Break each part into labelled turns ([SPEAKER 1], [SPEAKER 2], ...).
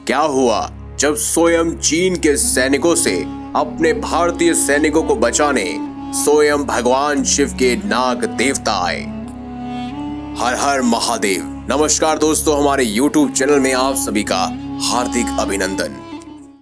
[SPEAKER 1] क्या हुआ जब स्वयं चीन के सैनिकों से अपने भारतीय सैनिकों को बचाने स्वयं भगवान शिव के नाग देवता आए। हर हर महादेव। नमस्कार दोस्तों, हमारे YouTube चैनल में आप सभी का हार्दिक अभिनंदन।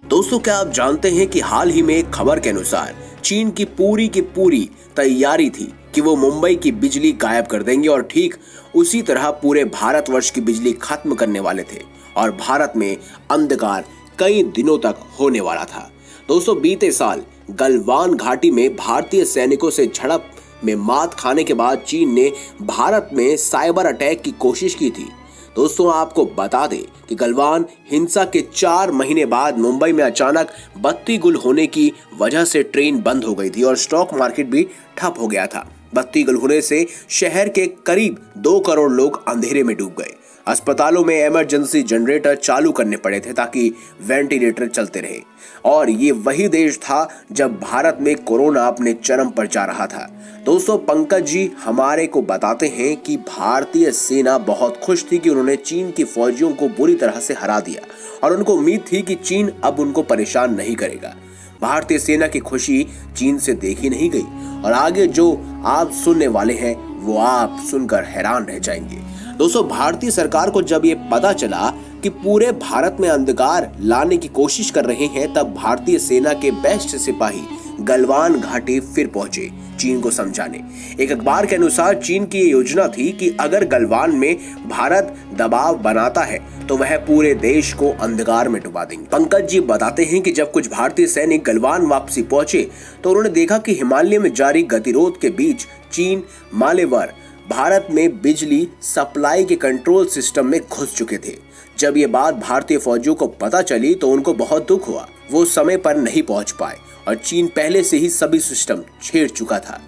[SPEAKER 1] दोस्तों, क्या आप जानते हैं कि हाल ही में एक खबर के अनुसार चीन की पूरी तैयारी थी कि वो मुंबई की बिजली गायब कर देंगे और ठीक उसी तरह पूरे भारतवर्ष की बिजली खत्म करने वाले थे और भारत में अंधकार कई दिनों तक होने वाला था। दोस्तों, बीते साल गलवान घाटी में भारतीय सैनिकों से झड़प में मात खाने के बाद चीन ने भारत में साइबर अटैक की कोशिश की थी। दोस्तों, आपको बता दें कि गलवान हिंसा के 4 महीने बाद मुंबई में अचानक बत्ती गुल होने की वजह से ट्रेन बंद हो गई थी और स्टॉक मार्केट भी ठप हो गया था। बत्ती गुल होने से शहर के करीब 2 करोड़ लोग अंधेरे में डूब गए। अस्पतालों में इमरजेंसी जनरेटर चालू करने पड़े थे ताकि वेंटिलेटर चलते रहे। और ये वही देश था जब भारत में कोरोना अपने चरम पर जा रहा था। दोस्तों, पंकज जी हमारे को बताते हैं कि भारतीय सेना बहुत खुश थी कि उन्होंने चीन की फौजियों को बुरी तरह से हरा दिया और उनको उम्मीद थी कि चीन अब उनको परेशान नहीं करेगा। भारतीय सेना की खुशी चीन से देखी नहीं गई और आगे जो आप सुनने वाले हैं वो आप सुनकर हैरान रह जाएंगे। दोस्तों, भारतीय सरकार को जब ये पता चला कि पूरे भारत में अंधकार लाने की कोशिश कर रहे हैं, तब भारतीय सेना के बेस्ट सिपाही गलवान घाटी फिर पहुंचे चीन को समझाने। एक अखबार के अनुसार चीन की ये योजना थी कि अगर गलवान में भारत दबाव बनाता है तो वह पूरे देश को अंधकार में डुबा देंगे। पंकज जी बताते हैं कि जब कुछ भारतीय सैनिक गलवान वापसी पहुंचे तो उन्होंने देखा कि हिमालय में जारी गतिरोध के बीच चीन मालेवर भारत में बिजली सप्लाई के कंट्रोल सिस्टम में घुस चुके थे। जब ये बात भारतीय फौजियों को पता चली तो उनको बहुत दुख हुआ। वो समय पर नहीं पहुंच पाए और चीन पहले से ही सभी सिस्टम छेड़ चुका था।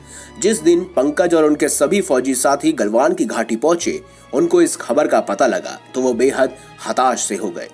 [SPEAKER 1] जिस दिन पंकज और उनके सभी फौजी साथी गलवान की घाटी पहुंचे, उनको इस खबर का पता लगा तो वो बेहद हताश से हो गए।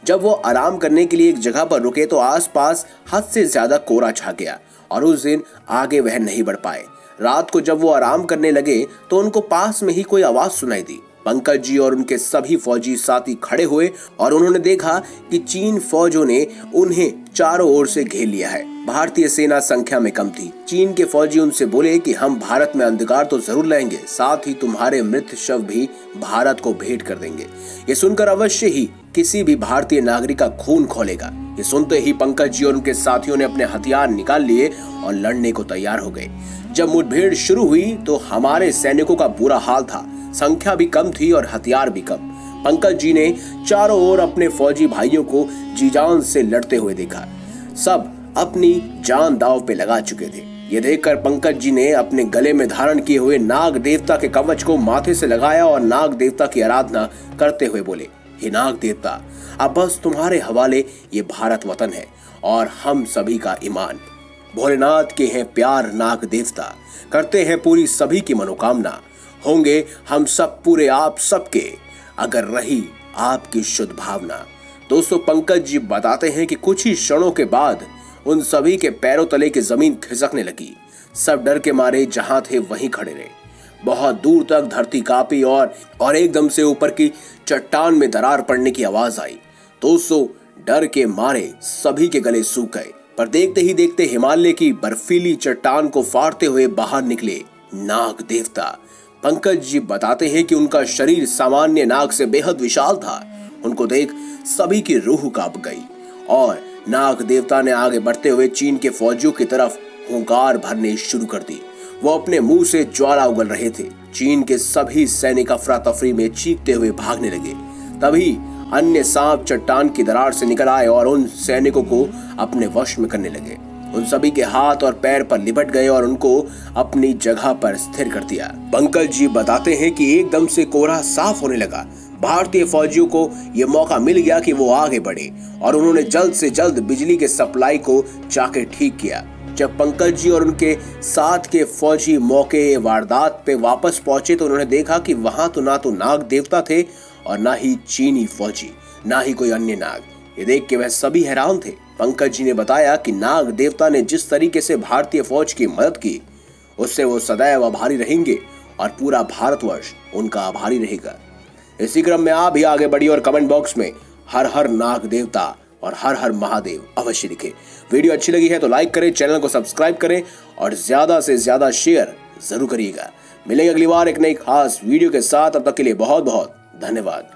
[SPEAKER 1] जब वो आराम करने के लिए एक जगह पर रुके तो आसपास हद से ज्यादा कोहरा छा गया और उस दिन आगे वह नहीं बढ़ पाए। रात को जब वो आराम करने लगे तो उनको पास में ही कोई आवाज सुनाई दी। पंकज जी और उनके सभी फौजी साथी खड़े हुए और उन्होंने देखा कि चीन फौजों ने उन्हें चारों ओर से घेर लिया है। भारतीय सेना संख्या में कम थी। चीन के फौजी उनसे बोले कि हम भारत में अंधकार तो जरूर लाएंगे, साथ ही तुम्हारे मृत शव भी भारत को भेंट कर देंगे। ये सुनकर अवश्य ही किसी भी भारतीय नागरिक का खून खौलेगा। ये सुनते ही पंकज जी और उनके साथियों ने अपने हथियार निकाल लिए और लड़ने को तैयार हो गए। जब मुठभेड़ शुरू हुई तो हमारे सैनिकों का बुरा हाल था। संख्या भी कम थी और हथियार भी कम। पंकज जी ने चारों ओर अपने फौजी भाइयों को जी-जान से लड़ते हुए देखा। सब अपनी जान दांव पे लगा चुके थे। ये देखकर पंकज जी ने अपने गले में धारण किए हुए नाग देवता के कवच को माथे से लगाया और नाग देवता की आराधना करते हुए बोले, हे नाग देवता, अब बस तुम्हारे हवाले ये भारत वतन है और हम सभी का ईमान। भोलेनाथ के हैं प्यार नाग देवता, करते हैं पूरी सभी की मनोकामना। होंगे हम सब पूरे आप सबके, अगर रही आपकी शुद्ध भावना। दोस्तों, पंकज जी बताते हैं कि कुछ ही क्षणों के बाद उन सभी के पैरों तले की जमीन खिसकने लगी। सब डर के मारे जहां थे वहीं खड़े रहे। बहुत दूर तक धरती कांपी और एकदम से ऊपर की चट्टान में दरार पड़ने की आवाज आई। दोस्तों, डर के मारे सभी के गले सूख गए, पर देखते ही देखते हिमालय की बर्फीली चट्टान को फाड़ते हुए बाहर निकले नाग देवता। पंकज जी बताते हैं कि उनका शरीर सामान्य नाग से बेहद विशाल था। उनको देख सभी की रूह कांप गई और नाग देवता ने आगे बढ़ते हुए चीन के फौजियों की तरफ हुंकार भरने शुरू कर दी। वो अपने मुंह से ज्वाला उगल रहे थे। चीन के सभी सैनिक अफरा तफरी में चीखते हुए भागने लगे। तभी अन्य सांप चट्टान की दरार से निकल आए और उन सैनिकों को अपने वश में करने लगे। उन सभी के हाथ और पैर पर लिपट गए और उनको अपनी जगह पर स्थिर कर दिया। पंकज जी बताते हैं कि एकदम से कोहरा साफ होने लगा। भारतीय फौजियों को यह मौका मिल गया कि वो आगे बढ़े और उन्होंने जल्द से जल्द बिजली के सप्लाई को जाके ठीक किया। जब पंकज जी और उनके साथ के फौजी मौके वारदात पे वापस पहुंचे तो उन्होंने देखा कि वहां तो ना तो नाग देवता थे और ना ही चीनी फौजी, ना ही कोई अन्य नाग। ये देख के वह सभी हैरान थे। पंकज जी ने बताया कि नाग देवता ने जिस तरीके से भारतीय फौज की मदद की, उससे वो सदैव आभारी रहेंगे और पूरा भारतवर्ष उनका आभारी रहेगा। इसी क्रम में आप भी आगे बढ़िए और कमेंट बॉक्स में हर हर नाग देवता और हर हर महादेव अवश्य लिखें। वीडियो अच्छी लगी है तो लाइक करें, चैनल को सब्सक्राइब करें और ज्यादा से ज्यादा शेयर जरूर करिएगा। मिलेंगे अगली बार एक नई खास वीडियो के साथ, तब तक के लिए बहुत बहुत धन्यवाद।